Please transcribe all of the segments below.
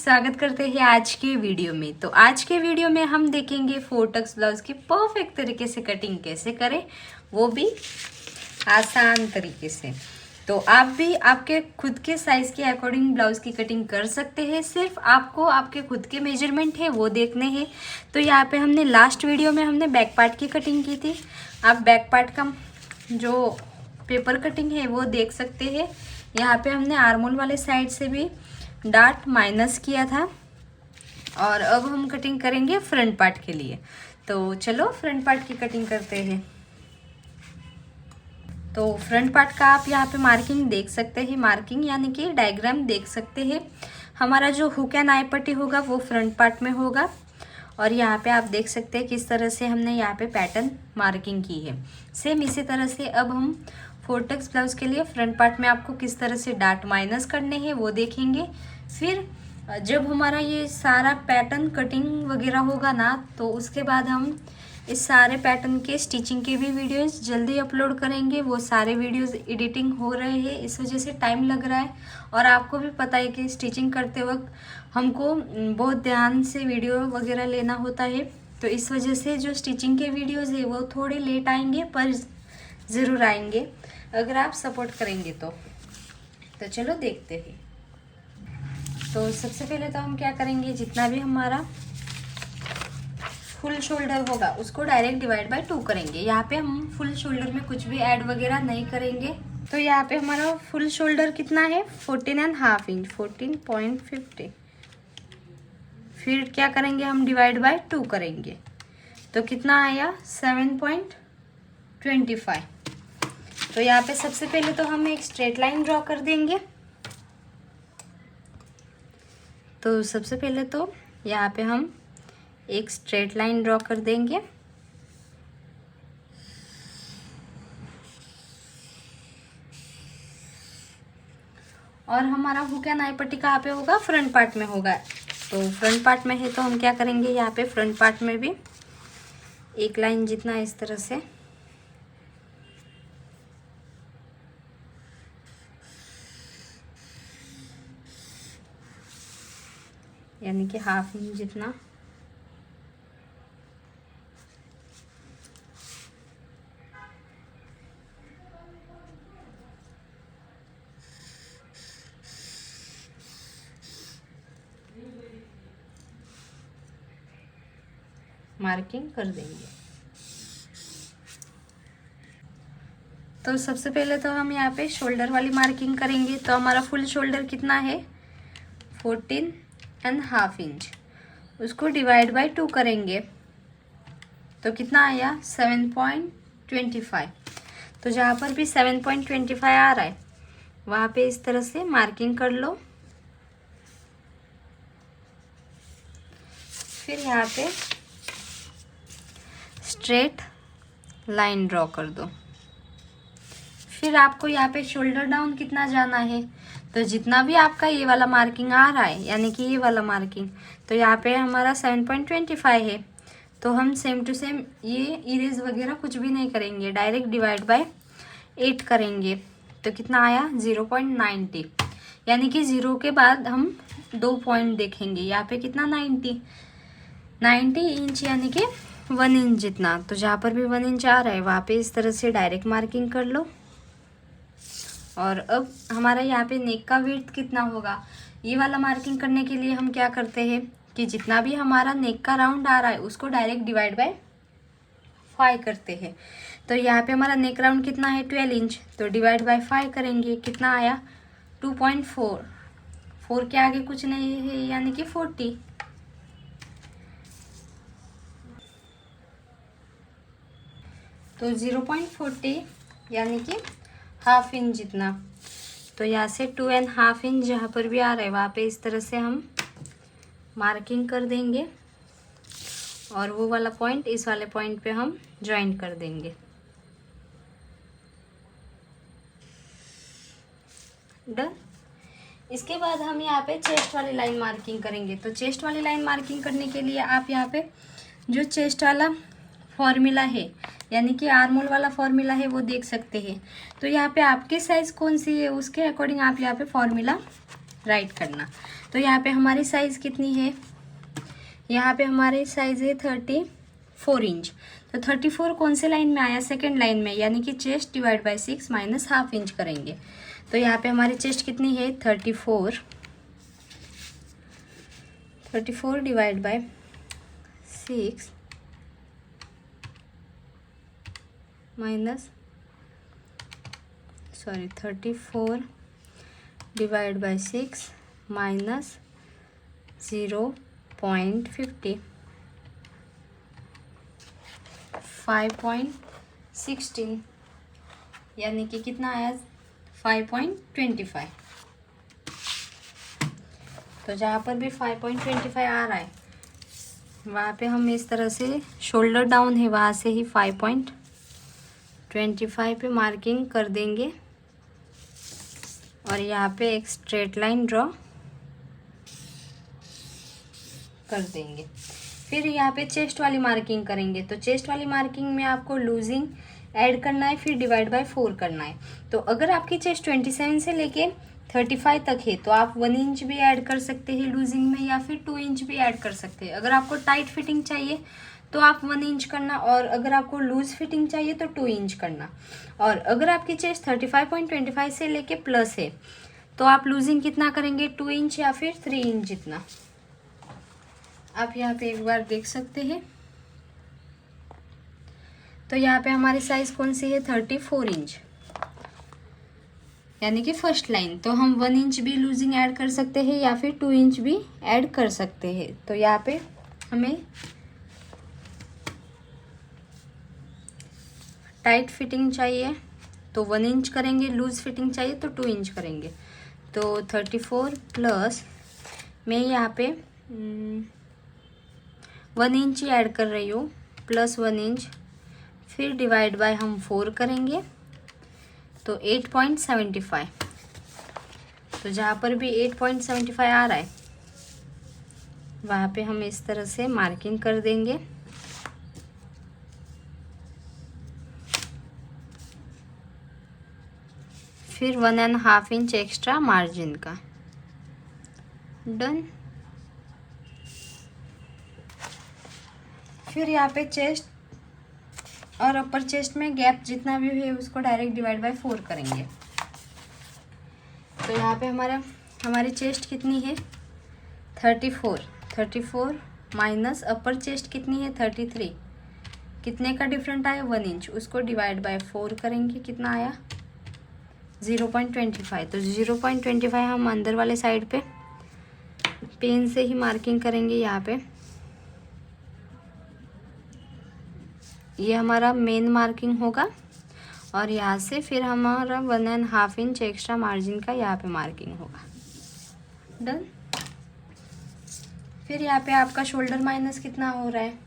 स्वागत करते हैं आज के वीडियो में। तो आज के वीडियो में हम देखेंगे 4 टक्स ब्लाउज की परफेक्ट तरीके से कटिंग कैसे करें, वो भी आसान तरीके से। तो आप भी आपके खुद के साइज के अकॉर्डिंग ब्लाउज की कटिंग कर सकते हैं। सिर्फ आपको आपके खुद के मेजरमेंट है वो देखने हैं। तो यहाँ पे हमने लास्ट वीडियो में हमने बैक पार्ट की कटिंग की थी। आप बैक पार्ट का जो पेपर कटिंग है वो देख सकते हैं। यहाँ पे हमने आर्मोल वाले साइड से भी डार्ट माइनस किया था और अब हम कटिंग करेंगे फ्रंट पार्ट के लिए। तो चलो फ्रंट पार्ट की कटिंग करते हैं। तो फ्रंट पार्ट का आप यहाँ पे मार्किंग देख सकते हैं, मार्किंग यानी कि डायग्राम देख सकते हैं। हमारा जो हुक एंड आई पट्टी होगा वो फ्रंट पार्ट में होगा और यहाँ पे आप देख सकते हैं किस तरह से हमने यहाँ पे पैटर्न मार्किंग की है। सेम इसी तरह से अब हम 4 टक्स ब्लाउज के लिए फ्रंट पार्ट में आपको किस तरह से डार्ट माइनस करने हैं वो देखेंगे। फिर जब हमारा ये सारा पैटर्न कटिंग वगैरह होगा ना, तो उसके बाद हम इस सारे पैटर्न के स्टिचिंग के भी वीडियोस जल्दी अपलोड करेंगे। वो सारे वीडियोस एडिटिंग हो रहे हैं, इस वजह से टाइम लग रहा है। और आपको भी पता है कि स्टिचिंग करते वक्त हमको बहुत ध्यान से वीडियो वगैरह लेना होता है। तो इस वजह से जो स्टिचिंग के वीडियोस है वो थोड़े लेट आएंगे, पर ज़रूर आएंगे अगर आप सपोर्ट करेंगे तो चलो देखते हैं। तो सबसे पहले तो हम क्या करेंगे, जितना भी हमारा फुल शोल्डर होगा उसको डायरेक्ट डिवाइड बाय 2 करेंगे। यहाँ पे हम फुल शोल्डर में कुछ भी ऐड वगैरह नहीं करेंगे। तो यहाँ पे हमारा फुल शोल्डर कितना है 14.5 इंच, 14.50। फिर क्या करेंगे हम डिवाइड बाय 2 करेंगे तो कितना आया 7.25। तो यहाँ पे सबसे पहले तो हम एक स्ट्रेट लाइन ड्रॉ कर देंगे। तो सबसे पहले तो यहाँ पे हम एक स्ट्रेट लाइन ड्रॉ कर देंगे और हमारा हुक एंड आई पट्टी कहाँ पे होगा, फ्रंट पार्ट में होगा। तो फ्रंट पार्ट में है तो हम क्या करेंगे, यहाँ पे फ्रंट पार्ट में भी एक लाइन जितना इस तरह से यानी कि ½ इंच जितना मार्किंग कर देंगे। तो सबसे पहले तो हम यहाँ पे शोल्डर वाली मार्किंग करेंगे। तो हमारा फुल शोल्डर कितना है 14.5 इंच, उसको डिवाइड बाय 2 करेंगे तो कितना आया 7.25। तो जहाँ पर भी 7.25 आ रहा है वहाँ पे इस तरह से मार्किंग कर लो। फिर यहाँ पे स्ट्रेट लाइन ड्रॉ कर दो। फिर आपको यहाँ पे शोल्डर डाउन कितना जाना है, तो जितना भी आपका ये वाला मार्किंग आ रहा है यानी कि ये वाला मार्किंग, तो यहाँ पे हमारा 7.25 है। तो हम सेम टू सेम ये इरेज वगैरह कुछ भी नहीं करेंगे, डायरेक्ट डिवाइड बाय 8 करेंगे तो कितना आया 0.90। यानी कि 0 के बाद हम 2 पॉइंट देखेंगे। यहाँ पे कितना 90 इंच यानी कि 1 इंच जितना। तो जहाँ पर भी 1 इंच आ रहा है वहाँ पे इस तरह से डायरेक्ट मार्किंग कर लो। और अब हमारा यहाँ पे नेक का विड्थ कितना होगा, ये वाला मार्किंग करने के लिए हम क्या करते हैं कि जितना भी हमारा नेक का राउंड आ रहा है उसको डायरेक्ट डिवाइड बाय 5 करते हैं। तो यहाँ पे हमारा नेक राउंड कितना है 12 इंच, तो डिवाइड बाय 5 करेंगे, कितना आया 2.4। 4 के आगे कुछ नहीं है यानी कि 40। तो 0.40 यानी कि ½ इंच जितना। तो यहाँ से 2.5 इंच जहाँ पर भी आ रहा है वहाँ पे इस तरह से हम मार्किंग कर देंगे और वो वाला पॉइंट इस वाले पॉइंट पे हम ज्वाइन कर देंगे। डन। इसके बाद हम यहाँ पे चेस्ट वाली लाइन मार्किंग करेंगे। तो चेस्ट वाली लाइन मार्किंग करने के लिए आप यहाँ पे जो चेस्ट वाला फॉर्मूला है यानी कि आर्मोल वाला फॉर्मूला है वो देख सकते हैं। तो यहाँ पे आपके साइज़ कौन सी है उसके अकॉर्डिंग आप यहाँ पे फॉर्मूला राइट करना। तो यहाँ पे हमारी साइज़ कितनी है, यहाँ पे हमारी साइज़ है 34 इंच। तो 34 कौन से लाइन में आया, सेकेंड लाइन में, यानी कि chest divide by 6 minus half inch करेंगे। तो यहाँ पे हमारी चेस्ट कितनी है 34 divide by 6 minus 34 divide by 6 minus 0.50 5.16 यानी कि कितना आया 5.25। तो जहाँ पर भी 5.25 आ रहा है वहाँ पे हम इस तरह से शोल्डर डाउन है वहाँ से ही 5.25 पे मार्किंग कर देंगे और यहाँ पे एक स्ट्रेट लाइन ड्रॉ कर देंगे। फिर यहाँ पे चेस्ट वाली मार्किंग करेंगे। तो चेस्ट वाली मार्किंग में आपको लूजिंग ऐड करना है, फिर डिवाइड बाय 4 करना है। तो अगर आपकी चेस्ट 27 से लेके 35 तक है तो आप 1 इंच भी ऐड कर सकते हैं लूजिंग में, या फिर 2 इंच भी ऐड कर सकते हैं। अगर आपको टाइट फिटिंग चाहिए तो आप 1 इंच करना, और अगर आपको लूज फिटिंग चाहिए तो 2 इंच करना। और अगर आपकी चेस्ट 35.25 से लेके प्लस है तो आप लूजिंग कितना करेंगे 2 इंच या फिर 3 इंच जितना। आप यहाँ पे एक बार देख सकते हैं। तो यहाँ पे हमारी साइज कौन सी है 34 इंच, यानी कि फर्स्ट लाइन। तो हम 1 इंच भी लूजिंग ऐड कर सकते हैं या फिर 2 इंच भी ऐड कर सकते हैं। तो यहाँ पे हमें टाइट फिटिंग चाहिए तो 1 इंच करेंगे, लूज फिटिंग चाहिए तो 2 इंच करेंगे। तो 34 प्लस मैं यहाँ पे 1 इंच ही ऐड कर रही हूँ, प्लस 1 इंच, फिर डिवाइड बाय हम 4 करेंगे तो 8.75। तो जहाँ पर भी 8.75 आ रहा है वहाँ पे हम इस तरह से मार्किंग कर देंगे। फिर 1.5 इंच एक्स्ट्रा मार्जिन का, डन। फिर यहाँ पे चेस्ट और अपर चेस्ट में गैप जितना भी है उसको डायरेक्ट डिवाइड बाय 4 करेंगे। तो यहाँ पे हमारी चेस्ट कितनी है 34 माइनस अपर चेस्ट कितनी है 33, कितने का डिफरेंट आया 1 इंच, उसको डिवाइड बाय 4 करेंगे, कितना आया 0.25। तो 0.25 हम अंदर वाले साइड पे पेन से ही मार्किंग करेंगे। यहाँ पे ये हमारा मेन मार्किंग होगा और यहाँ से फिर हमारा 1.5 इंच एक्स्ट्रा मार्जिन का यहाँ पे मार्किंग होगा, डन। फिर यहाँ पे आपका शोल्डर माइनस कितना हो रहा है,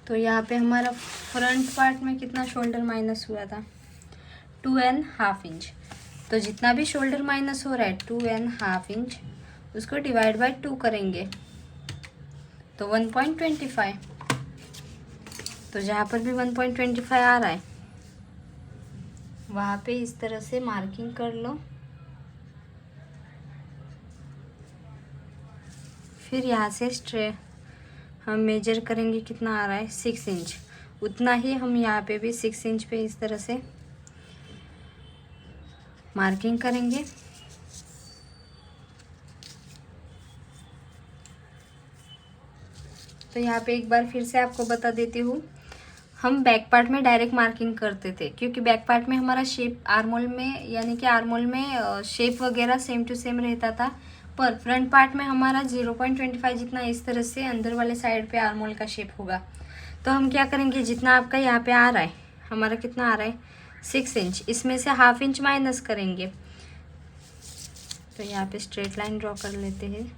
तो यहाँ पे हमारा फ्रंट पार्ट में कितना शोल्डर माइनस हुआ था 2.5 इंच। तो जितना भी शोल्डर माइनस हो रहा है 2.5 इंच, उसको डिवाइड बाय 2 करेंगे तो 1.25। तो जहाँ पर भी 1.25 आ रहा है वहाँ पे इस तरह से मार्किंग कर लो। फिर यहाँ से हम मेजर करेंगे कितना आ रहा है 6 इंच, उतना ही हम यहाँ पे भी 6 इंच पे इस तरह से मार्किंग करेंगे। तो यहाँ पे एक बार फिर से आपको बता देती हूँ, हम बैक पार्ट में डायरेक्ट मार्किंग करते थे क्योंकि बैक पार्ट में हमारा शेप आर्मोल में, यानी कि आर्मोल में शेप वगैरह सेम टू सेम रहता था, पर फ्रंट पार्ट में हमारा 0.25 जितना इस तरह से अंदर वाले साइड पे आर्मोल का शेप होगा। तो हम क्या करेंगे, जितना आपका यहाँ पे आ रहा है, हमारा कितना आ रहा है 6 इंच, इसमें से हाफ इंच माइनस करेंगे। तो यहाँ पे स्ट्रेट लाइन ड्रॉ कर लेते हैं।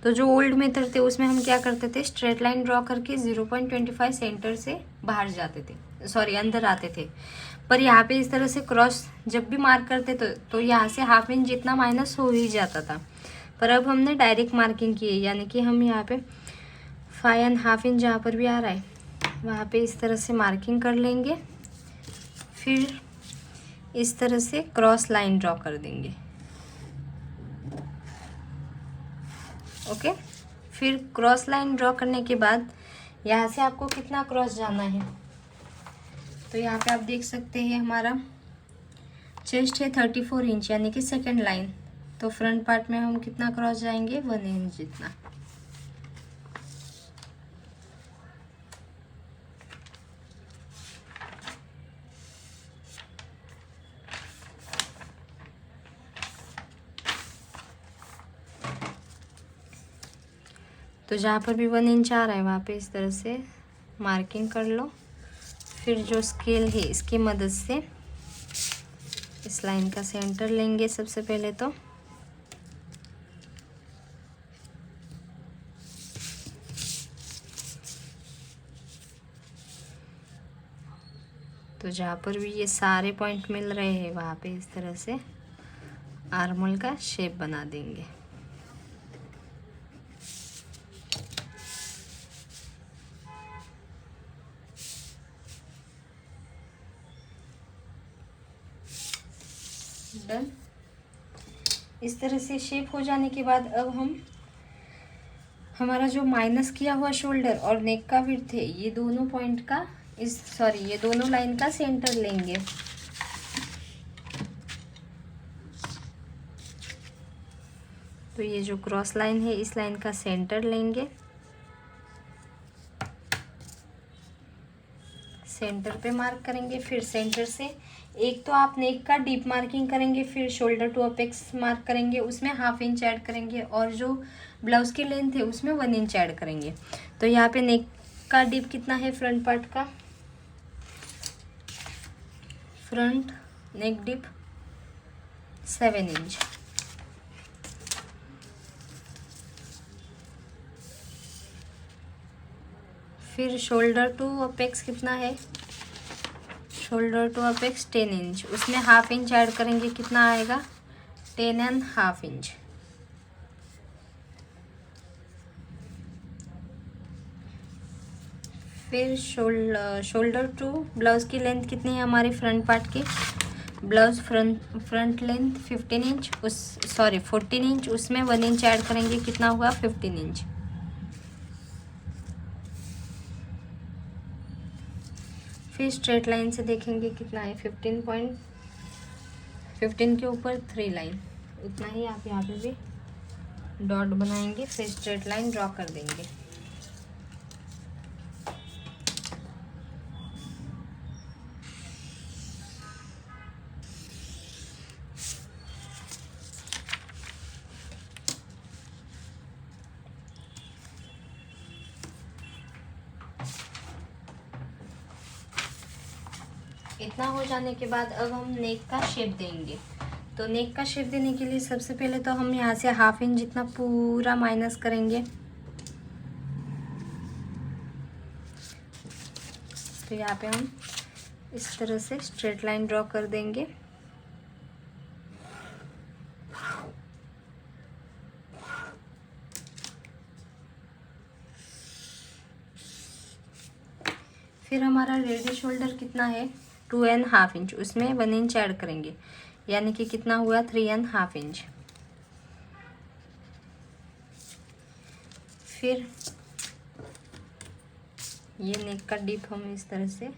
तो जो ओल्ड मेथड थे उसमें हम क्या करते थे, स्ट्रेट लाइन ड्रॉ करके 0.25 सेंटर से बाहर जाते थे, सॉरी अंदर आते थे। पर यहाँ पे इस तरह से क्रॉस जब भी मार्क करते तो यहाँ से हाफ इंच जितना माइनस हो ही जाता था। पर अब हमने डायरेक्ट मार्किंग की है, यानी कि हम यहाँ पे 5.5 इंच जहाँ पर भी आ रहा है वहाँ पे इस तरह से मार्किंग कर लेंगे। फिर इस तरह से क्रॉस लाइन ड्रॉ कर देंगे। ओके। फिर क्रॉस लाइन ड्रॉ करने के बाद यहाँ से आपको कितना क्रॉस जाना है, तो यहाँ पे आप देख सकते हैं हमारा चेस्ट है 34 इंच यानी कि सेकेंड लाइन। तो फ्रंट पार्ट में हम कितना क्रॉस जाएंगे, 1 इंच जितना। तो जहाँ पर भी 1 इंच आ रहा है वहाँ पे इस तरह से मार्किंग कर लो। फिर जो स्केल है इसकी मदद से इस लाइन का सेंटर लेंगे सबसे पहले। तो जहाँ पर भी ये सारे पॉइंट मिल रहे हैं वहाँ पे इस तरह से आर्मोल का शेप बना देंगे। डन। इस तरह से शेप हो जाने के बाद अब हम हमारा जो माइनस किया हुआ शोल्डर और नेक का विड्थ है ये दोनों पॉइंट का ये दोनों लाइन का सेंटर लेंगे। तो ये जो क्रॉस लाइन है इस लाइन का सेंटर लेंगे, सेंटर पे मार्क करेंगे। फिर सेंटर से एक तो आप नेक का डीप मार्किंग करेंगे, फिर शोल्डर टू अपेक्स मार्क करेंगे, उसमें 1/2 इंच ऐड करेंगे और जो ब्लाउज की लेंथ है उसमें 1 इंच ऐड करेंगे। तो यहाँ पे नेक का डीप कितना है, फ्रंट पार्ट का फ्रंट नेक डीप 7 इंच। फिर शोल्डर टू अपेक्स कितना है, शोल्डर टू अपेक्स 10 इंच, उसमें 1/2 इंच ऐड करेंगे, कितना आएगा 10.5 इंच। फिर शोल्डर टू ब्लाउज की लेंथ कितनी है हमारे फ्रंट पार्ट की, ब्लाउज फ्रंट लेंथ 14 इंच, उसमें 1 इंच ऐड करेंगे, कितना हुआ 15 इंच। फिर स्ट्रेट लाइन से देखेंगे कितना है 15 के ऊपर 3 लाइन, उतना ही आप यहाँ पे भी डॉट बनाएंगे। फिर स्ट्रेट लाइन ड्रॉ कर देंगे। इतना हो जाने के बाद अब हम नेक का शेप देंगे। तो नेक का शेप देने के लिए सबसे पहले तो हम यहाँ से 1/2 इंच जितना पूरा माइनस करेंगे। तो यहाँ पे हम इस तरह से स्ट्रेट लाइन ड्रॉ कर देंगे। फिर हमारा रेडी शोल्डर कितना है 2.5 इंच, उसमें 1 इंच ऐड करेंगे, यानी कि कितना हुआ 3.5 इंच। फिर ये नेक का डिप हम इस तरह से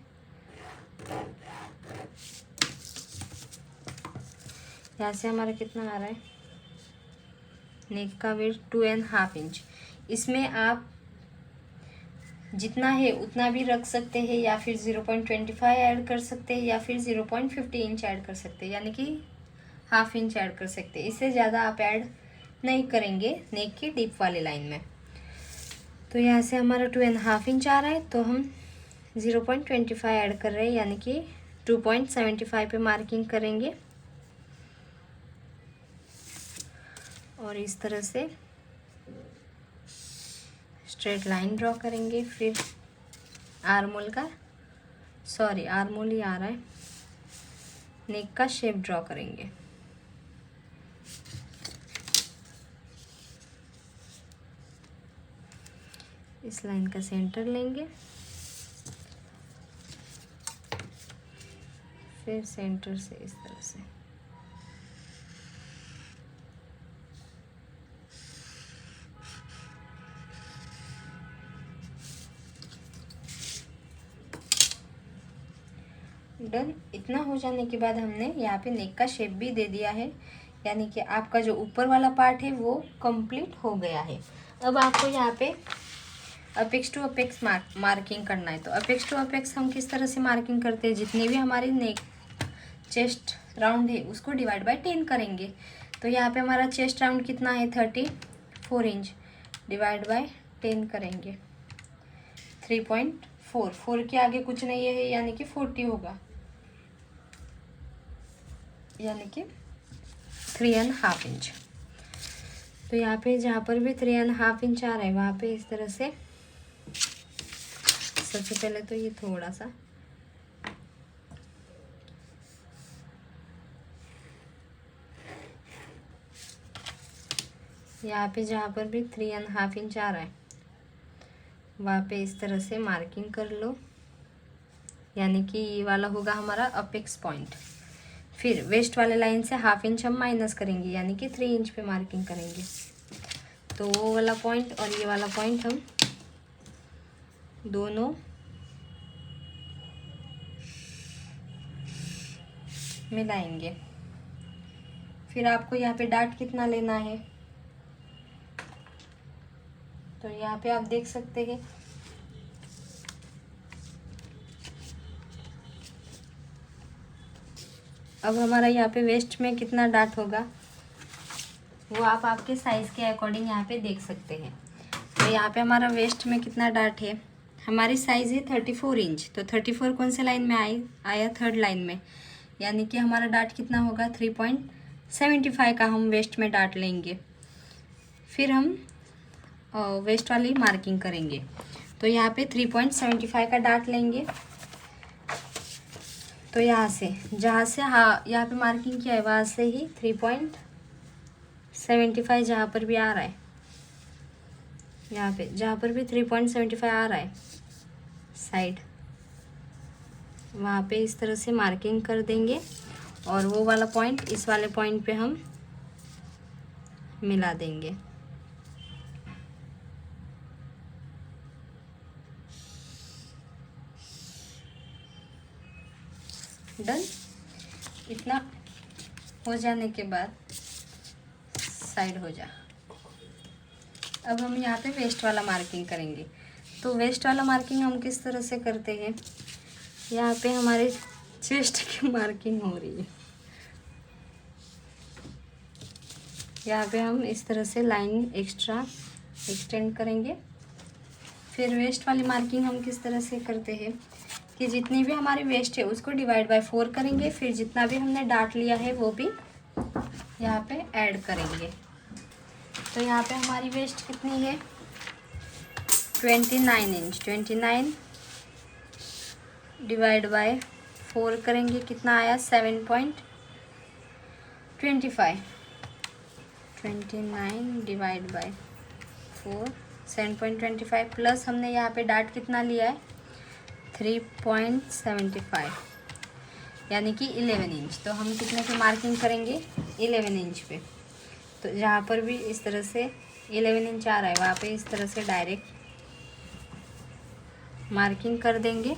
यहाँ से हमारा कितना आ रहा है, नेक का वेट 2.5 इंच। इसमें आप जितना है उतना भी रख सकते हैं, या फिर 0.25 ऐड कर सकते हैं, या फिर 0.50 इंच ऐड कर सकते हैं, यानी कि 1/2 इंच ऐड कर सकते हैं। इससे ज़्यादा आप ऐड नहीं करेंगे नेक की डीप वाले लाइन में। तो यहाँ से हमारा 2.5 इंच आ रहा है, तो हम 0.25 ऐड कर रहे हैं, यानी कि 2.75 पे मार्किंग करेंगे और इस तरह से स्ट्रेट लाइन ड्रॉ करेंगे। फिर आर्मोल ही आ रहा है, नेक का शेप ड्रॉ करेंगे। इस लाइन का सेंटर लेंगे, फिर सेंटर से इस तरह से डन। इतना हो जाने के बाद हमने यहाँ पे नेक का शेप भी दे दिया है, यानी कि आपका जो ऊपर वाला पार्ट है वो कंप्लीट हो गया है। अब आपको यहाँ पे अपेक्स टू अपेक्स मार्किंग करना है। तो अपेक्स टू अपेक्स हम किस तरह से मार्किंग करते हैं, जितनी भी हमारी नेक चेस्ट राउंड है उसको डिवाइड बाय 10 करेंगे। तो यहाँ पे हमारा चेस्ट राउंड कितना है 34 इंच, डिवाइड बाय 10 करेंगे 3.4। 4 के आगे कुछ नहीं है, यानी कि 40 होगा, यानी कि 3.5 इंच। तो यहाँ पे जहाँ पर भी 3.5 इंच आ रहा है वहाँ पे इस तरह से सबसे पहले तो ये थोड़ा सा यहाँ पे जहाँ पर भी 3.5 इंच आ रहा है वहाँ पे इस तरह से मार्किंग कर लो, यानी कि ये वाला होगा हमारा अपेक्स पॉइंट। फिर वेस्ट वाले लाइन से 1/2 इंच हम माइनस करेंगे, यानी कि 3 इंच पे मार्किंग करेंगे। तो वो वाला पॉइंट और ये वाला पॉइंट हम दोनों मिलाएंगे। फिर आपको यहाँ पे डार्ट कितना लेना है, तो यहाँ पे आप देख सकते हैं अब हमारा यहाँ पे वेस्ट में कितना डार्ट होगा वो आप आपके साइज़ के अकॉर्डिंग यहाँ पे देख सकते हैं। तो यहाँ पे हमारा वेस्ट में कितना डार्ट है, हमारी साइज़ है 34 इंच। तो 34 कौन से लाइन में आया 3rd लाइन में, यानी कि हमारा डार्ट कितना होगा 3.75 का हम वेस्ट में डार्ट लेंगे। फिर हम वेस्ट वाली मार्किंग करेंगे। तो यहाँ पे 3.75 का डार्ट लेंगे। तो यहाँ से जहाँ से यहाँ पे मार्किंग किया है वहाँ से ही 3.75 जहाँ पर भी आ रहा है, यहाँ पे जहाँ पर भी 3.75 आ रहा है साइड, वहाँ पे इस तरह से मार्किंग कर देंगे और वो वाला पॉइंट इस वाले पॉइंट पे हम मिला देंगे। डन। इतना हो जाने के बाद साइड हो जा। अब हम यहाँ पे वेस्ट वाला मार्किंग करेंगे। तो वेस्ट वाला मार्किंग हम किस तरह से करते हैं, यहाँ पे हमारे चेस्ट की मार्किंग हो रही है, यहाँ पे हम इस तरह से लाइन एक्स्ट्रा एक्सटेंड करेंगे। फिर वेस्ट वाली मार्किंग हम किस तरह से करते हैं कि जितनी भी हमारी वेस्ट है उसको डिवाइड बाय 4 करेंगे। फिर जितना भी हमने डार्ट लिया है वो भी यहाँ पे ऐड करेंगे। तो यहाँ पे हमारी वेस्ट कितनी है 29 इंच। 29 डिवाइड बाय 4 करेंगे, कितना आया 7.25। 29 डिवाइड बाय 4 7.25 प्लस हमने यहाँ पे डार्ट कितना लिया है 3.75, यानी कि 11 इंच। तो हम कितने पे मार्किंग करेंगे 11 इंच पे। तो जहाँ पर भी इस तरह से 11 इंच आ रहा है वहाँ पे इस तरह से डायरेक्ट मार्किंग कर देंगे।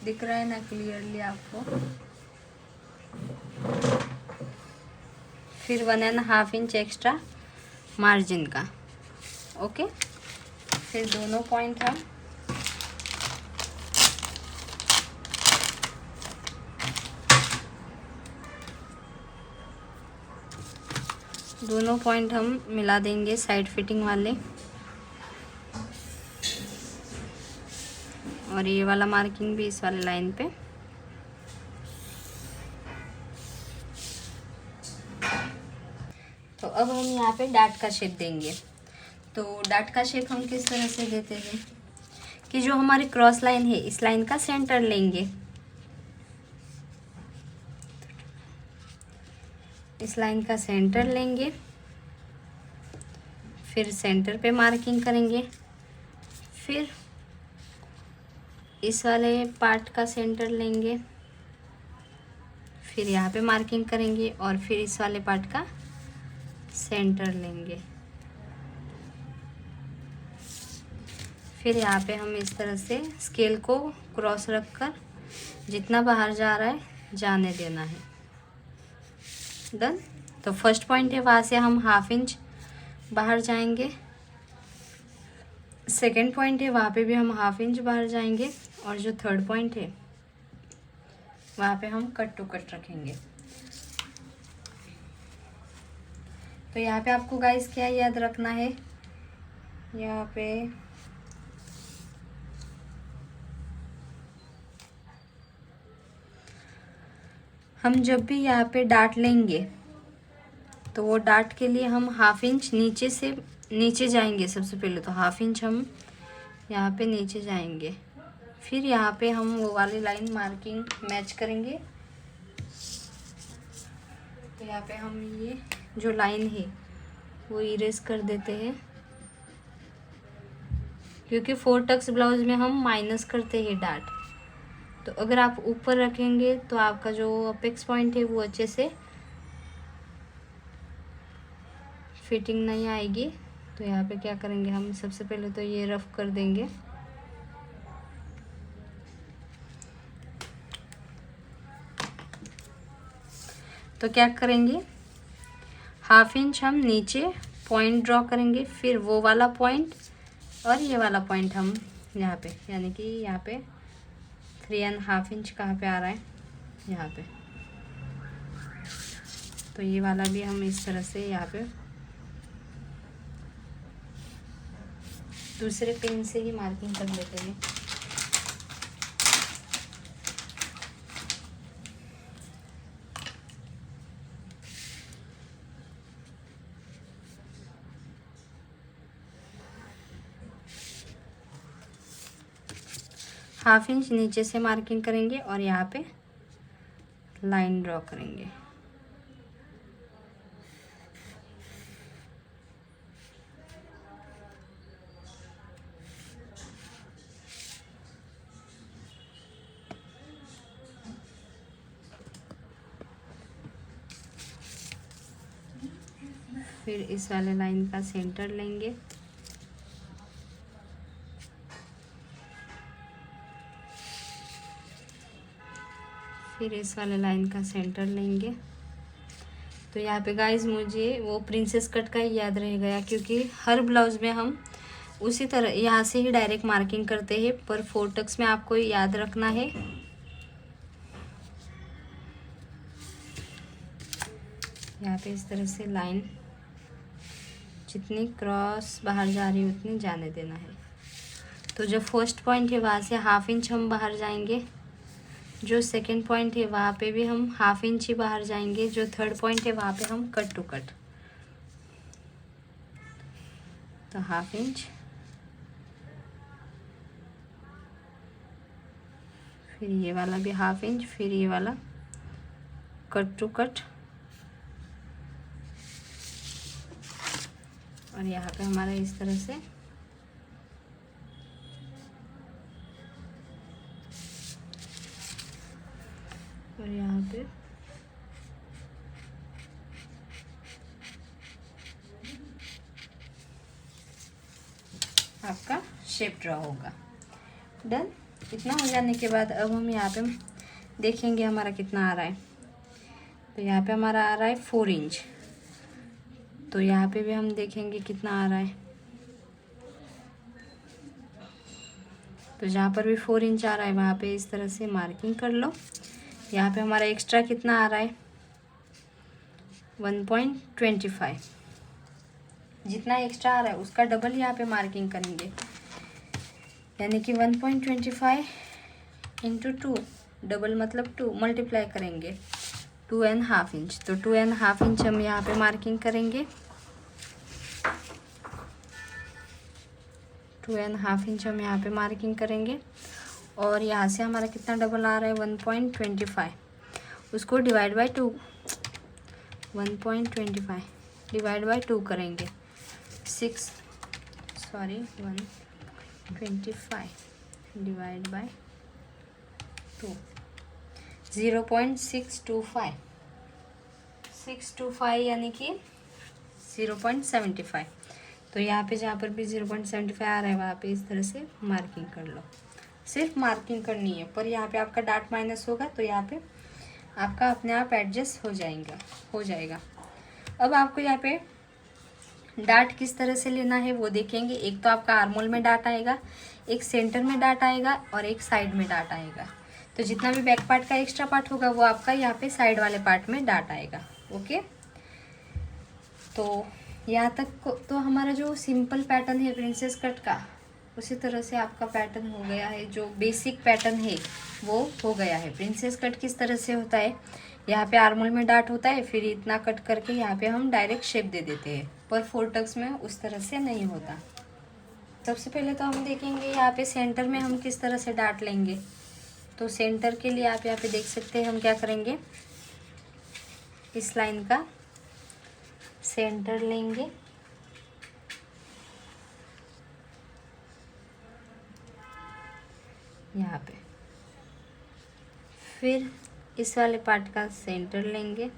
दिख रहा है ना क्लियरली आपको। फिर 1.5 इंच एक्स्ट्रा मार्जिन का। ओके, फिर दोनों पॉइंट हम मिला देंगे साइड फिटिंग वाले। और ये वाला मार्किंग भी इस वाले लाइन पे। तो अब हम यहाँ पे डार्ट का शेप देंगे। तो डार्ट का शेप हम किस तरह से देते हैं कि जो हमारी क्रॉस लाइन है इस लाइन का सेंटर लेंगे, इस लाइन का सेंटर लेंगे। फिर सेंटर पे मार्किंग करेंगे। फिर इस वाले पार्ट का सेंटर लेंगे, फिर यहाँ पे मार्किंग करेंगे और फिर इस वाले पार्ट का सेंटर लेंगे। फिर यहाँ पे हम इस तरह से स्केल को क्रॉस रख कर जितना बाहर जा रहा है जाने देना है। डन। तो फर्स्ट पॉइंट है, वहाँ से हम 1/2 इंच बाहर जाएंगे। सेकंड पॉइंट है, वहाँ पे भी हम 1/2 इंच बाहर जाएंगे। और जो थर्ड पॉइंट है वहाँ पे हम कट टू कट रखेंगे। तो यहाँ पे आपको गाइस क्या याद रखना है, यहाँ पे हम जब भी यहाँ पे डाट लेंगे तो वो डाट के लिए हम 1/2 इंच नीचे से नीचे जाएंगे। सबसे पहले तो 1/2 इंच हम यहाँ पे नीचे जाएंगे। फिर यहाँ पे हम वो वाली लाइन मार्किंग मैच करेंगे। तो यहाँ पे हम ये जो लाइन है वो इरेज कर देते हैं, क्योंकि 4 टक्स ब्लाउज में हम माइनस करते हैं डाट। तो अगर आप ऊपर रखेंगे तो आपका जो अपेक्स पॉइंट है वो अच्छे से फिटिंग नहीं आएगी। तो यहाँ पे क्या करेंगे हम, सबसे पहले तो ये रफ कर देंगे। तो क्या करेंगे, 1/2 इंच हम नीचे पॉइंट ड्रॉ करेंगे। फिर वो वाला पॉइंट और ये वाला पॉइंट हम यहाँ पे, यानी कि यहाँ पे 3.5 इंच कहाँ पे आ रहा है, यहाँ पे। तो ये वाला भी हम इस तरह से यहाँ पे दूसरे पिन से ही मार्किंग कर लेते हैं। हाफ इंच नीचे से मार्किंग करेंगे और यहाँ पे लाइन ड्रॉ करेंगे। फिर इस वाले लाइन का सेंटर लेंगे। फिर इस वाले लाइन का सेंटर लेंगे। तो यहाँ पे गाइस मुझे वो प्रिंसेस कट का ही याद रह गया, क्योंकि हर ब्लाउज में हम उसी तरह यहाँ से ही डायरेक्ट मार्किंग करते हैं, पर 4 टक्स में आपको याद रखना है यहाँ पे इस तरह से लाइन जितनी क्रॉस बाहर जा रही है उतनी जाने देना है। तो जो फर्स्ट पॉइंट है वहाँ से 1/2 इंच हम बाहर जाएंगे। जो सेकंड पॉइंट है वहाँ पे भी हम 1/2 इंच ही बाहर जाएंगे। जो थर्ड पॉइंट है वहाँ पे हम कट टू कट, तो 1/2 इंच, फिर ये वाला भी 1/2 इंच, फिर ये वाला कट टू कट। और यहाँ पे हमारा इस तरह से और यहाँ पे आपका शेप ड्रॉ होगा। डन। इतना हो जाने के बाद अब हम यहाँ पे देखेंगे हमारा कितना आ रहा है। तो यहाँ पे हमारा आ रहा है 4 इंच। तो यहाँ पे भी हम देखेंगे कितना आ रहा है। तो जहाँ पर भी 4 इंच आ रहा है वहाँ पे इस तरह से मार्किंग कर लो। यहाँ पे हमारा एक्स्ट्रा कितना आ रहा है, 1.25। जितना एक्स्ट्रा आ रहा है उसका डबल यहाँ पे मार्किंग करेंगे, यानी कि 1.25 इंटू 2, डबल मतलब 2, मल्टीप्लाई करेंगे 2.5 इंच। तो 2.5 इंच हम यहाँ पे मार्किंग करेंगे। 2.5 इंच हम यहाँ पे मार्किंग करेंगे। और यहाँ से हमारा कितना डबल आ रहा है, 1.25। उसको डिवाइड बाय 2, 1.25 डिवाइड बाय 2 करेंगे, 125 डिवाइड बाय 2, 0.625, 625 यानी कि 0.75। तो यहाँ पे जहाँ पर भी 0.75 आ रहा है वहाँ पे इस तरह से मार्किंग कर लो। सिर्फ मार्किंग करनी है, पर यहाँ पे आपका डार्ट माइनस होगा तो यहाँ पे आपका अपने आप एडजस्ट हो जाएगा। अब आपको यहाँ पे डार्ट किस तरह से लेना है वो देखेंगे। एक तो आपका आर्मोल में डार्ट आएगा, एक सेंटर में डार्ट आएगा और एक साइड में डार्ट आएगा। तो जितना भी बैक पार्ट का एक्स्ट्रा पार्ट होगा वो आपका यहाँ पे साइड वाले पार्ट में डार्ट आएगा। ओके, तो यहाँ तक तो हमारा जो सिंपल पैटर्न है प्रिंसेस कट का, उसी तरह से आपका पैटर्न हो गया है। जो बेसिक पैटर्न है वो हो गया है। प्रिंसेस कट किस तरह से होता है, यहाँ पे आर्मोल में डार्ट होता है, फिर इतना कट करके यहाँ पे हम डायरेक्ट शेप दे देते हैं, पर फोर टक्स में उस तरह से नहीं होता। सबसे पहले तो हम देखेंगे यहाँ पे सेंटर में हम किस तरह से डार्ट लेंगे। तो सेंटर के लिए आप यहाँ पे देख सकते हैं हम क्या करेंगे, इस लाइन का सेंटर लेंगे, यहाँ पे फिर इस वाले पार्ट का सेंटर लेंगे,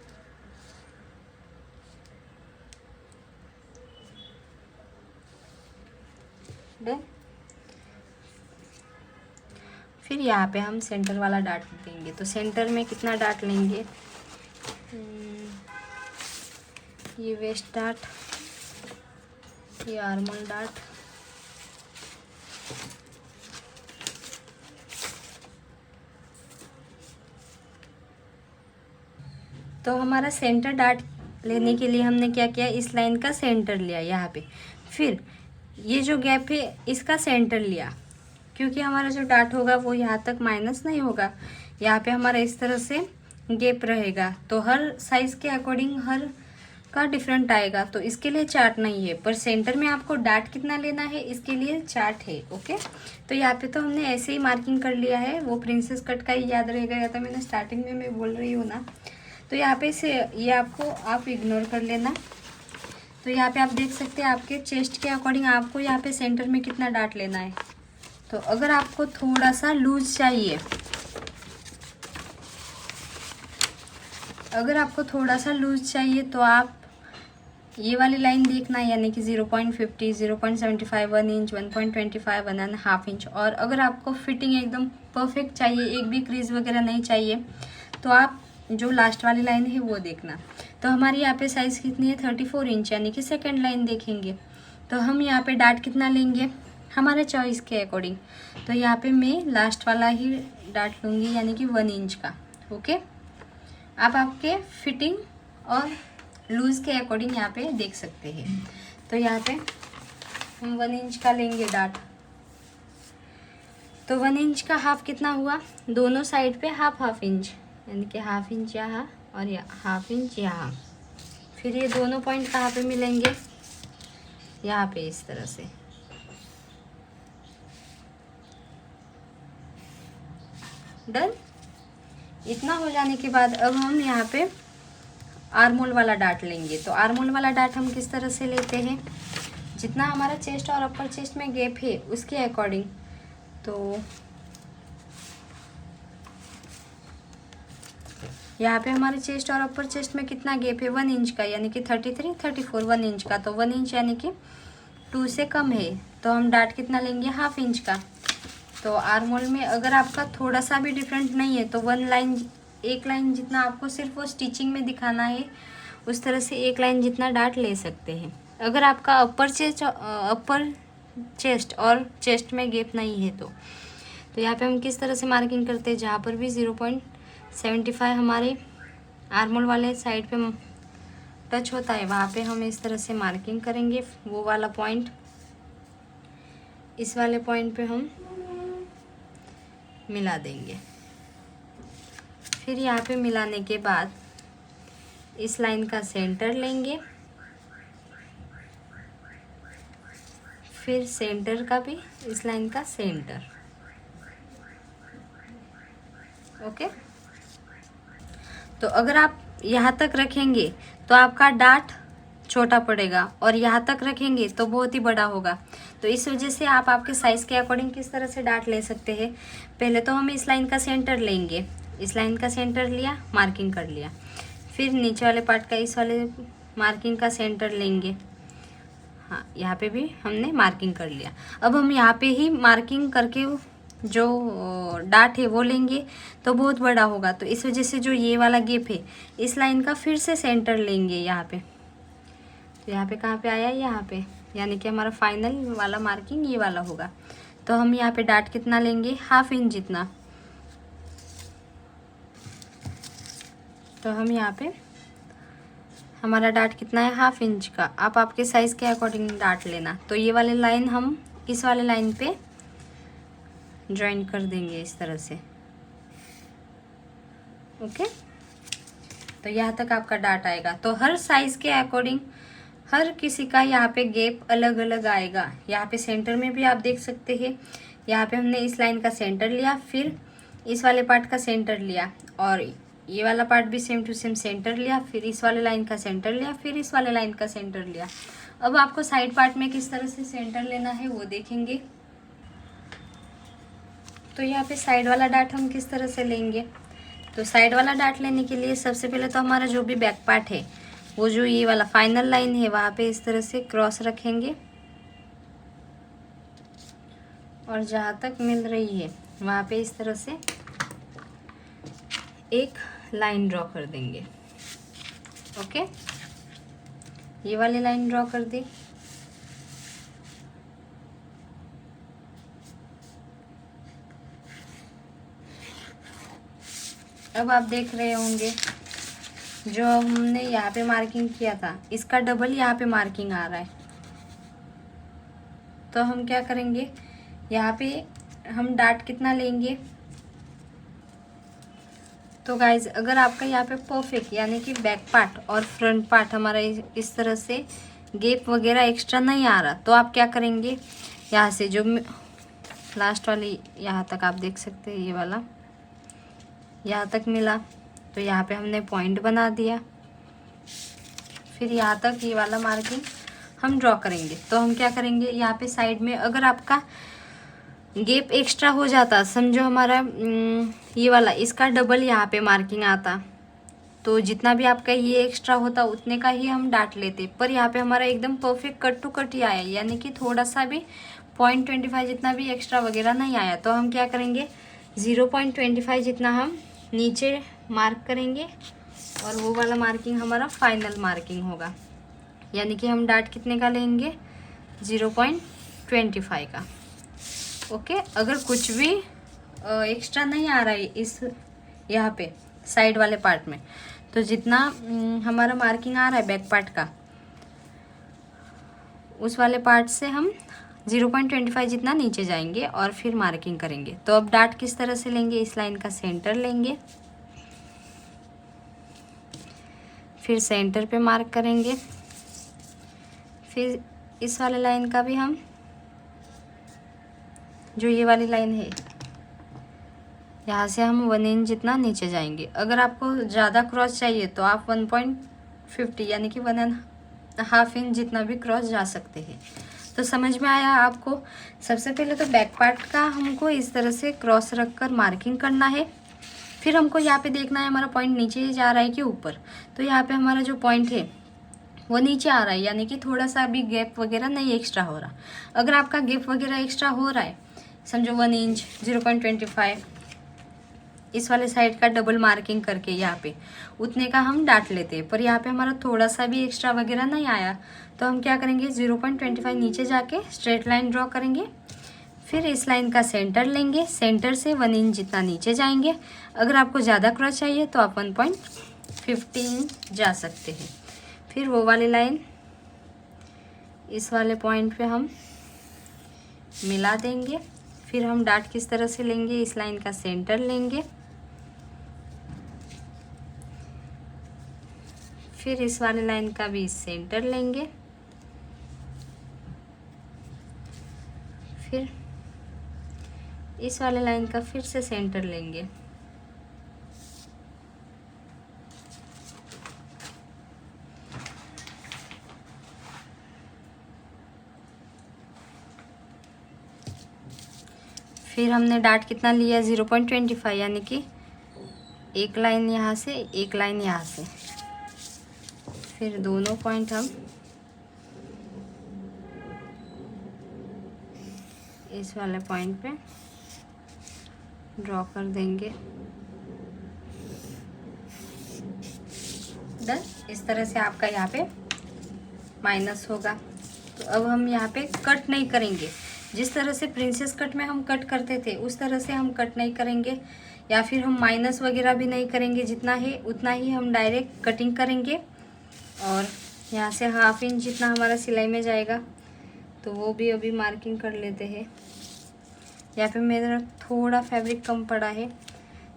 डन। फिर यहाँ पे हम सेंटर वाला डार्ट देंगे। तो सेंटर में कितना डार्ट लेंगे, ये वेस्ट डार्ट, ये आर्मोल डार्ट, तो हमारा सेंटर डार्ट लेने के लिए हमने क्या किया, इस लाइन का सेंटर लिया यहाँ पे। फिर ये जो गैप है इसका सेंटर लिया, क्योंकि हमारा जो डार्ट होगा वो यहाँ तक माइनस नहीं होगा, यहाँ पे हमारा इस तरह से गैप रहेगा। तो हर साइज के अकॉर्डिंग हर का डिफरेंट आएगा, तो इसके लिए चार्ट नहीं है, पर सेंटर में आपको डार्ट कितना लेना है इसके लिए चार्ट है। ओके, तो यहाँ पे तो हमने ऐसे ही मार्किंग कर लिया है, वो प्रिंसेस कट का ही याद रह गया था, मैंने स्टार्टिंग में मैं बोल रही हूँ ना। तो यहाँ पे से ये आपको आप इग्नोर कर लेना। तो यहाँ पे आप देख सकते हैं आपके चेस्ट के अकॉर्डिंग आपको यहाँ पे सेंटर में कितना डार्ट लेना है। तो अगर आपको थोड़ा सा लूज चाहिए, तो आप ये वाली लाइन देखना, यानी कि 0.50, 0.75, 1 इंच, 1.25, 1.5 इंच। और अगर आपको फिटिंग एकदम परफेक्ट चाहिए, एक भी क्रीज वगैरह नहीं चाहिए, तो आप जो लास्ट वाली लाइन है वो देखना। तो हमारी यहाँ पे साइज़ कितनी है, 34 इंच, यानी कि सेकेंड लाइन देखेंगे। तो हम यहाँ पे डार्ट कितना लेंगे हमारे चॉइस के अकॉर्डिंग। तो यहाँ पे मैं लास्ट वाला ही डार्ट लूँगी, यानी कि 1 इंच का। ओके, आप आपके फिटिंग और लूज़ के अकॉर्डिंग यहाँ पे देख सकते हैं। तो यहाँ पे हम 1 इंच का लेंगे डार्ट। तो 1 इंच का हाफ कितना हुआ, दोनों साइड पे हाफ इंच, यानी कि हाफ इंच यहाँ और हाफ इंच यहाँ। फिर ये दोनों पॉइंट कहाँ पे मिलेंगे, यहाँ पे इस तरह से। डन। इतना हो जाने के बाद अब हम यहाँ पे आर्मोल वाला डार्ट लेंगे। तो आर्मोल वाला डार्ट हम किस तरह से लेते हैं, जितना हमारा चेस्ट और अपर चेस्ट में गैप है उसके अकॉर्डिंग। तो यहाँ पे हमारे चेस्ट और अपर चेस्ट में कितना गैप है, 1 इंच का, यानी कि 33, 34, 1 इंच का। तो 1 इंच यानी कि 2 से कम है, तो हम डार्ट कितना लेंगे, हाफ इंच का। तो आर्मोल में अगर आपका थोड़ा सा भी डिफरेंट नहीं है तो एक लाइन जितना आपको सिर्फ वो स्टिचिंग में दिखाना है, उस तरह से एक लाइन जितना डार्ट ले सकते हैं। अगर आपका अपर चेस्ट और चेस्ट में गैप नहीं है तो यहाँ पे हम किस तरह से मार्किंग करते हैं, जहाँ पर भी 0.75 हमारे आर्मोल वाले साइड पे टच होता है, वहाँ पे हम इस तरह से मार्किंग करेंगे। वो वाला पॉइंट, इस वाले पॉइंट पे हम मिला देंगे। फिर यहाँ पे मिलाने के बाद इस लाइन का सेंटर लेंगे, फिर सेंटर का भी इस लाइन का सेंटर। ओके, तो अगर आप यहाँ तक रखेंगे तो आपका डार्ट छोटा पड़ेगा, और यहाँ तक रखेंगे तो बहुत ही बड़ा होगा। तो इस वजह से आप आपके साइज़ के अकॉर्डिंग किस तरह से डार्ट ले सकते हैं। पहले तो हम इस लाइन का सेंटर लेंगे, इस लाइन का सेंटर लिया, मार्किंग कर लिया। फिर नीचे वाले पार्ट का इस वाले मार्किंग का सेंटर लेंगे, हाँ, यहाँ पे भी हमने मार्किंग कर लिया। अब हम यहाँ पे ही मार्किंग करके जो डाट है वो लेंगे तो बहुत बड़ा होगा, तो इस वजह से जो ये वाला गैप है इस लाइन का फिर से सेंटर लेंगे यहाँ पे। तो यहाँ पे कहाँ पे आया, यहाँ पे, यानी कि हमारा फाइनल वाला मार्किंग ये वाला होगा। तो हम यहाँ पे डाट कितना लेंगे, 1/2 इंच जितना। तो हम यहाँ पे हमारा डाट कितना है, 1/2 इंच का। आप आपके साइज़ के अकॉर्डिंग डाट लेना। तो ये वाले लाइन हम इस वाले लाइन पे ज्वाइन कर देंगे इस तरह से। ओके, तो यहाँ तक आपका डाट आएगा। तो हर साइज़ के अकॉर्डिंग हर किसी का यहाँ पे गैप अलग अलग आएगा। यहाँ पे सेंटर में भी आप देख सकते हैं, यहाँ पे हमने इस लाइन का सेंटर लिया, फिर इस वाले पार्ट का सेंटर लिया, और ये वाला पार्ट भी सेम टू सेम सेंटर लिया, फिर इस वाले लाइन का सेंटर लिया, फिर इस वाले लाइन का सेंटर लिया। अब आपको साइड पार्ट में किस तरह से सेंटर लेना है वो देखेंगे। तो यहाँ पे साइड वाला डाट हम किस तरह से लेंगे, तो साइड वाला डाट लेने के लिए सबसे पहले तो हमारा जो भी बैक पार्ट है, वो जो ये वाला फाइनल लाइन है वहाँ पे इस तरह से क्रॉस रखेंगे, और जहाँ तक मिल रही है वहाँ पे इस तरह से एक लाइन ड्रॉ कर देंगे। ओके, ये वाली लाइन ड्रॉ कर दी। अब आप देख रहे होंगे जो हमने यहाँ पे मार्किंग किया था इसका डबल यहाँ पे मार्किंग आ रहा है। तो हम क्या करेंगे, यहाँ पे हम डाट कितना लेंगे। तो गाइज अगर आपका यहाँ पे परफेक्ट यानी कि बैक पार्ट और फ्रंट पार्ट हमारा इस तरह से गैप वगैरह एक्स्ट्रा नहीं आ रहा, तो आप क्या करेंगे, यहाँ से जो लास्ट वाली यहाँ तक आप देख सकते हैं, ये वाला यहाँ तक मिला, तो यहाँ पे हमने पॉइंट बना दिया। फिर यहाँ तक ये वाला मार्किंग हम ड्रॉ करेंगे। तो हम क्या करेंगे, यहाँ पे साइड में अगर आपका गैप एक्स्ट्रा हो जाता, समझो हमारा ये वाला इसका डबल यहाँ पे मार्किंग आता, तो जितना भी आपका ये एक्स्ट्रा होता उतने का ही हम डाट लेते। पर यहाँ पे हमारा एकदम परफेक्ट कट टू कट ही आया, यानी कि थोड़ा सा भी 0.25 जितना भी एक्स्ट्रा वगैरह नहीं आया। तो हम क्या करेंगे, 0.25 जितना हम नीचे मार्क करेंगे, और वो वाला मार्किंग हमारा फाइनल मार्किंग होगा, यानी कि हम डाट कितने का लेंगे, 0.25 का। ओके, अगर कुछ भी एक्स्ट्रा नहीं आ रहा है इस यहाँ पे साइड वाले पार्ट में, तो जितना हमारा मार्किंग आ रहा है बैक पार्ट का, उस वाले पार्ट से हम 0.25 जितना नीचे जाएंगे और फिर मार्किंग करेंगे। तो अब डाट किस तरह से लेंगे, इस लाइन का सेंटर लेंगे, फिर सेंटर पे मार्क करेंगे, फिर इस वाले लाइन का भी हम जो ये वाली लाइन है यहाँ से हम 1 इंच जितना नीचे जाएंगे। अगर आपको ज़्यादा क्रॉस चाहिए तो आप 1.50 यानी कि 1.5 इंच जितना भी क्रॉस जा सकते हैं। तो समझ में आया आपको। सबसे पहले तो बैक पार्ट का हमको इस तरह से क्रॉस रख कर मार्किंग करना है। फिर हमको यहाँ पे देखना है हमारा पॉइंट नीचे जा रहा है कि ऊपर। तो यहाँ पे हमारा जो पॉइंट है वो नीचे आ रहा है, यानी कि थोड़ा सा भी गैप वगैरह नहीं एक्स्ट्रा हो रहा। अगर आपका गैप वगैरह एक्स्ट्रा हो रहा है, समझो 1 इंच, 0.25, इस वाले साइड का डबल मार्किंग करके यहाँ पे उतने का हम डाट लेते हैं। पर यहाँ पे हमारा थोड़ा सा भी एक्स्ट्रा वगैरह नहीं आया, तो हम क्या करेंगे, 0.25 नीचे जाके स्ट्रेट लाइन ड्रॉ करेंगे। फिर इस लाइन का सेंटर लेंगे, सेंटर से 1 इंच जितना नीचे जाएंगे। अगर आपको ज़्यादा क्रॉस चाहिए तो आप 1.50 इंच जा सकते हैं। फिर वो वाली लाइन इस वाले पॉइंट पे हम मिला देंगे। फिर हम डाट किस तरह से लेंगे, इस लाइन का सेंटर लेंगे, फिर इस वाले लाइन का भी सेंटर लेंगे, फिर इस वाले लाइन का फिर से सेंटर लेंगे। फिर हमने डाट कितना लिया, 0.25, यानी कि एक लाइन यहाँ से एक लाइन यहाँ से। फिर दोनों पॉइंट हम इस वाले पॉइंट पे ड्रॉ कर देंगे। डन। इस तरह से आपका यहाँ पे माइनस होगा। तो अब हम यहाँ पे कट नहीं करेंगे, जिस तरह से प्रिंसेस कट में हम कट करते थे उस तरह से हम कट नहीं करेंगे, या फिर हम माइनस वगैरह भी नहीं करेंगे। जितना है उतना ही हम डायरेक्ट कटिंग करेंगे। और यहाँ से 1/2 इंच जितना हमारा सिलाई में जाएगा तो वो भी अभी मार्किंग कर लेते हैं। यहाँ पे मेरा थोड़ा फैब्रिक कम पड़ा है,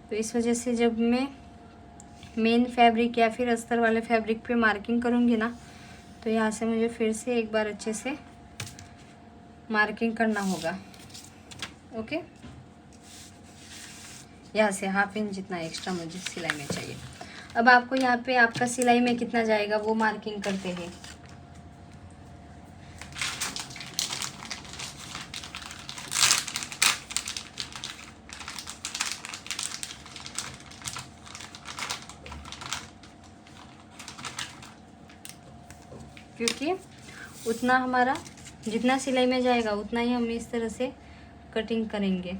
तो इस वजह से जब मैं मेन फैब्रिक या फिर अस्तर वाले फैब्रिक पे मार्किंग करूँगी ना, तो यहाँ से मुझे फिर से एक बार अच्छे से मार्किंग करना होगा। ओके, यहाँ से 1/2 इंच जितना एक्स्ट्रा मुझे सिलाई में चाहिए। अब आपको यहाँ पे आपका सिलाई में कितना जाएगा वो मार्किंग करते हैं। क्योंकि उतना हमारा जितना सिलाई में जाएगा उतना ही हम इस तरह से कटिंग करेंगे।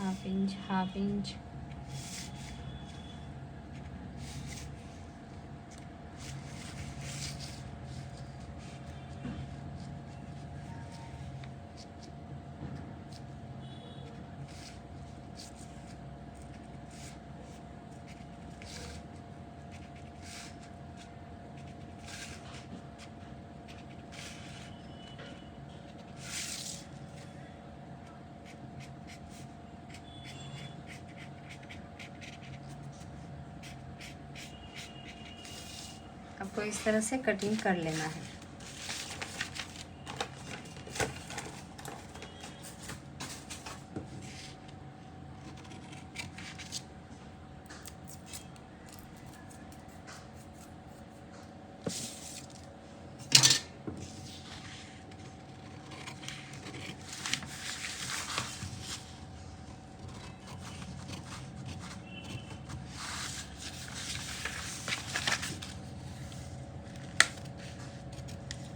1/2 इंच 1/2 इंच। आपको इस तरह से कटिंग कर लेना है।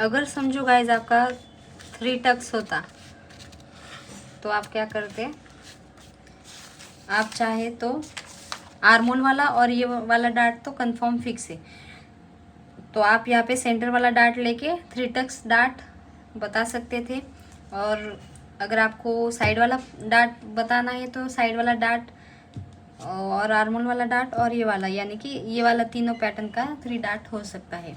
अगर समझो गाइज आपका 3 टक्स होता तो आप क्या करते, आप चाहे तो आर्मोल वाला और ये वाला डार्ट तो कंफर्म फिक्स है, तो आप यहाँ पे सेंटर वाला डार्ट लेके 3 टक्स डार्ट बता सकते थे। और अगर आपको साइड वाला डार्ट बताना है तो साइड वाला डार्ट और आर्मोल वाला डार्ट और ये वाला, यानी कि ये वाला तीनों पैटर्न का 3 डार्ट हो सकता है।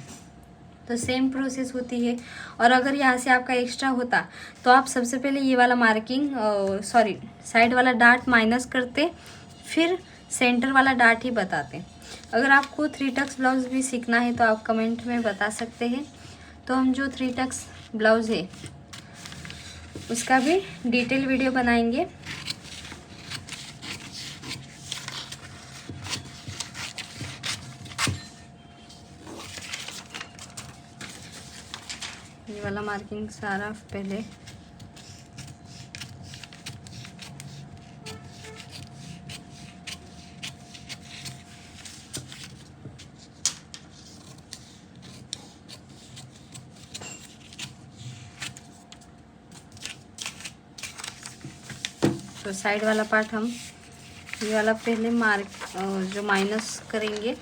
तो सेम प्रोसेस होती है। और अगर यहाँ से आपका एक्स्ट्रा होता तो आप सबसे पहले ये वाला मार्किंग साइड वाला डार्ट माइनस करते, फिर सेंटर वाला डार्ट ही बताते। अगर आपको 3 टक्स ब्लाउज भी सीखना है तो आप कमेंट में बता सकते हैं, तो हम जो 3 टक्स ब्लाउज है उसका भी डिटेल वीडियो बनाएंगे। ये वाला मार्किंग सारा पहले तो साइड वाला पार्ट हम ये वाला पहले जो माइनस करेंगे।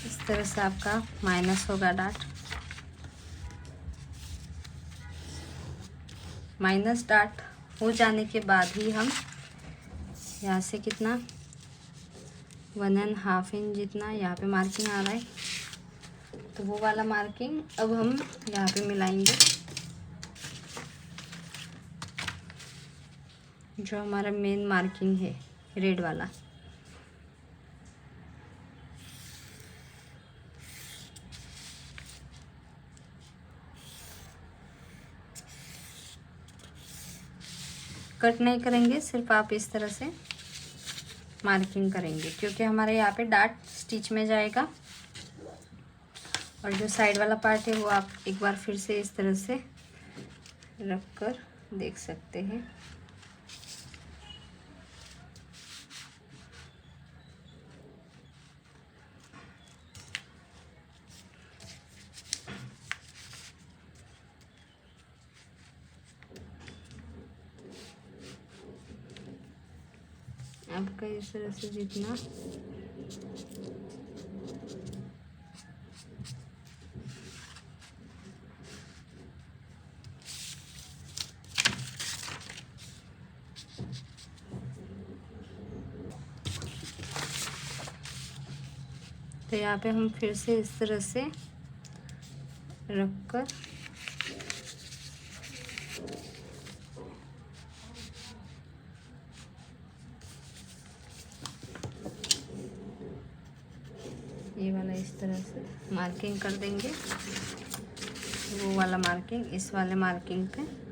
इस तरह से आपका माइनस होगा डार्ट। माइनस डार्ट हो जाने के बाद ही हम यहाँ से कितना 1.5 इंच जितना यहाँ पे मार्किंग आ रहा है, तो वो वाला मार्किंग अब हम यहाँ पे मिलाएंगे। जो हमारा मेन मार्किंग है रेड वाला, कट नहीं करेंगे, सिर्फ आप इस तरह से मार्किंग करेंगे, क्योंकि हमारे यहाँ पे डार्ट स्टिच में जाएगा। और जो साइड वाला पार्ट है वो आप एक बार फिर से इस तरह से रख कर देख सकते हैं। आपका इस तरह से जितना तो यहाँ पे हम फिर से इस तरह से रख कर ये वाला इस तरह से मार्किंग कर देंगे, वो वाला मार्किंग इस वाले मार्किंग पे।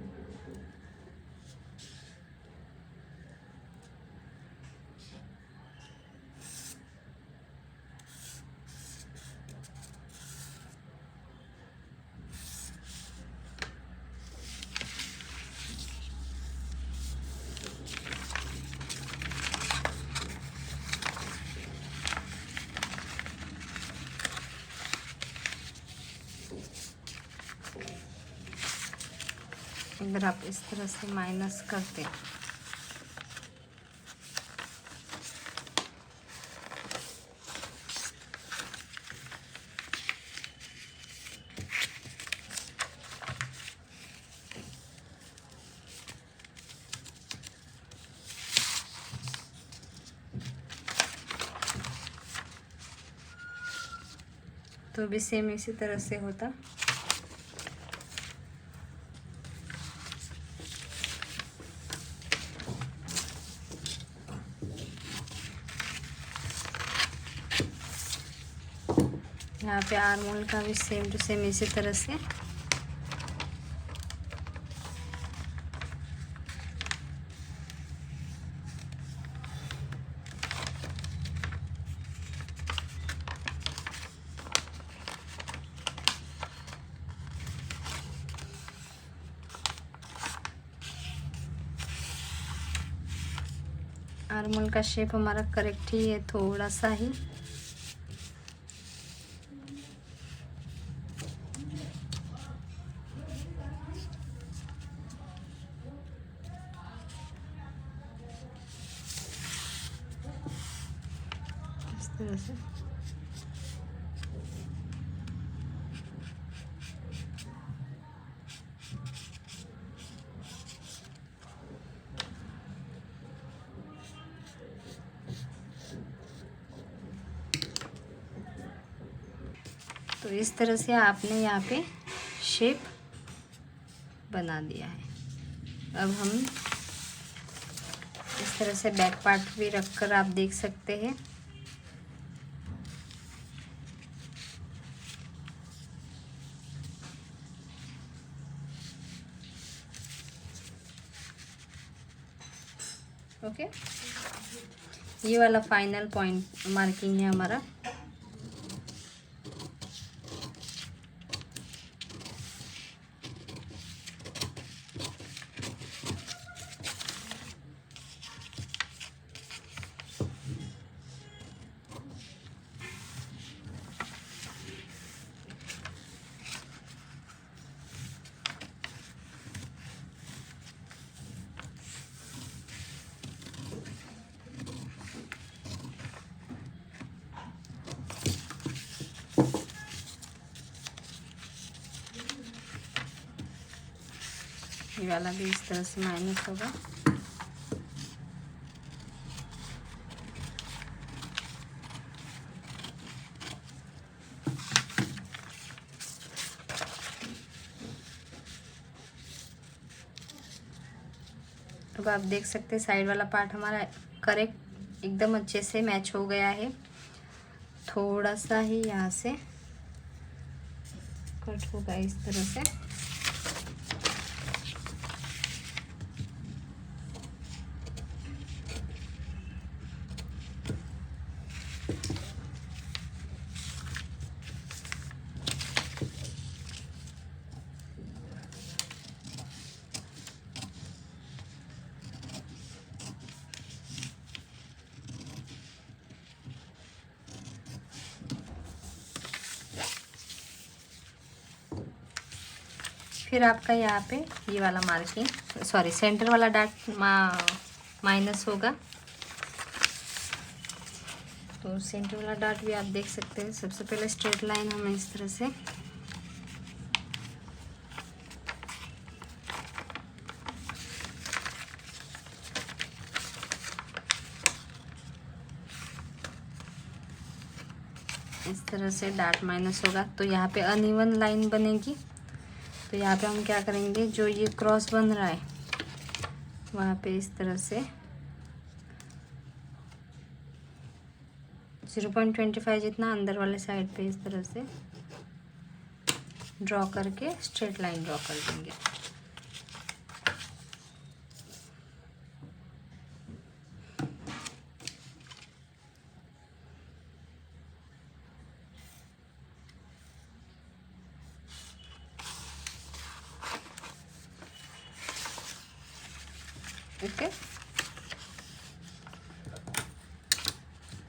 अगर आप इस तरह से माइनस करते तो भी सेम इसी तरह से होता। यहाँ पे आर्म होल का भी सेम टू सेम इसी तरह से आर्म होल का शेप हमारा करेक्ट ही है, थोड़ा सा ही। इस तरह से तो इस तरह से आपने यहाँ पे शेप बना दिया है। अब हम इस तरह से बैक पार्ट भी रखकर आप देख सकते हैं। ओके, ये वाला फाइनल पॉइंट मार्किंग है हमारा। ये वाला भी इस तरह से माइनस होगा। अब आप देख सकते हैं साइड वाला पार्ट हमारा करेक्ट एकदम अच्छे से मैच हो गया है। थोड़ा सा ही यहाँ से कट होगा इस तरह से। फिर आपका यहाँ पे ये वाला मार्किंग सॉरी सेंटर वाला डॉट माइनस होगा। तो सेंटर वाला डॉट भी आप देख सकते हैं। सबसे पहले स्ट्रेट लाइन हम इस तरह से इस तरह से डॉट माइनस होगा तो यहाँ पे अनइवन लाइन बनेगी। तो यहाँ पे हम क्या करेंगे, जो ये क्रॉस बन रहा है वहाँ पे इस तरह से 0.25 जितना अंदर वाले साइड पे इस तरह से ड्रॉ करके स्ट्रेट लाइन ड्रॉ कर देंगे। ओके,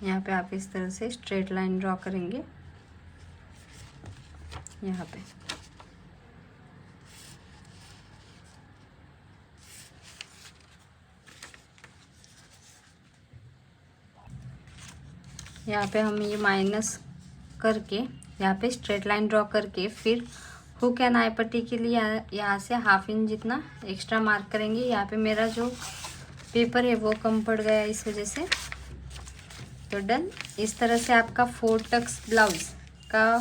यहाँ पे आप इस तरह से स्ट्रेट लाइन ड्रॉ करेंगे। यहाँ पे हम ये माइनस करके यहाँ पे स्ट्रेट लाइन ड्रॉ करके फिर हुक एंड आई पट्टी के लिए यहाँ से ½ इंच जितना एक्स्ट्रा मार्क करेंगे। यहाँ पे मेरा जो पेपर है वो कम पड़ गया इस वजह से। तो डन। इस तरह से आपका 4 टक्स ब्लाउज का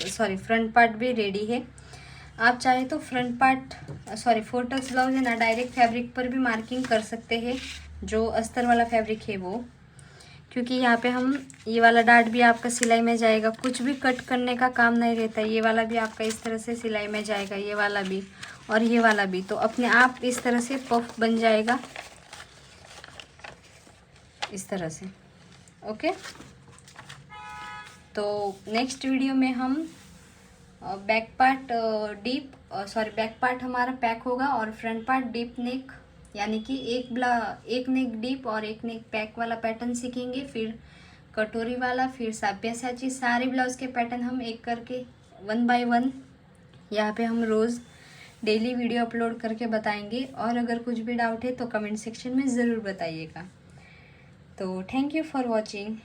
फ्रंट पार्ट भी रेडी है। आप चाहे तो फ्रंट पार्ट 4 टक्स ब्लाउज है ना, डायरेक्ट फैब्रिक पर भी मार्किंग कर सकते हैं, जो अस्तर वाला फैब्रिक है वो, क्योंकि यहाँ पे हम ये वाला डार्ट भी आपका सिलाई में जाएगा। कुछ भी कट करने का काम नहीं रहता। ये वाला भी आपका इस तरह से सिलाई में जाएगा, ये वाला भी और ये वाला भी। तो अपने आप इस तरह से पफ बन जाएगा इस तरह से। ओके, तो नेक्स्ट वीडियो में हम बैक पार्ट हमारा पैक होगा और फ्रंट पार्ट डीप नेक, यानी कि एक नेक डीप और एक नेक पैक वाला पैटर्न सीखेंगे। फिर कटोरी वाला, फिर साप्यासाची, सारे ब्लाउज के पैटर्न हम एक करके 1 बाय 1 यहाँ पे हम रोज़ डेली वीडियो अपलोड करके बताएंगे। और अगर कुछ भी डाउट है तो कमेंट सेक्शन में ज़रूर बताइएगा। तो थैंक यू फॉर वॉचिंग।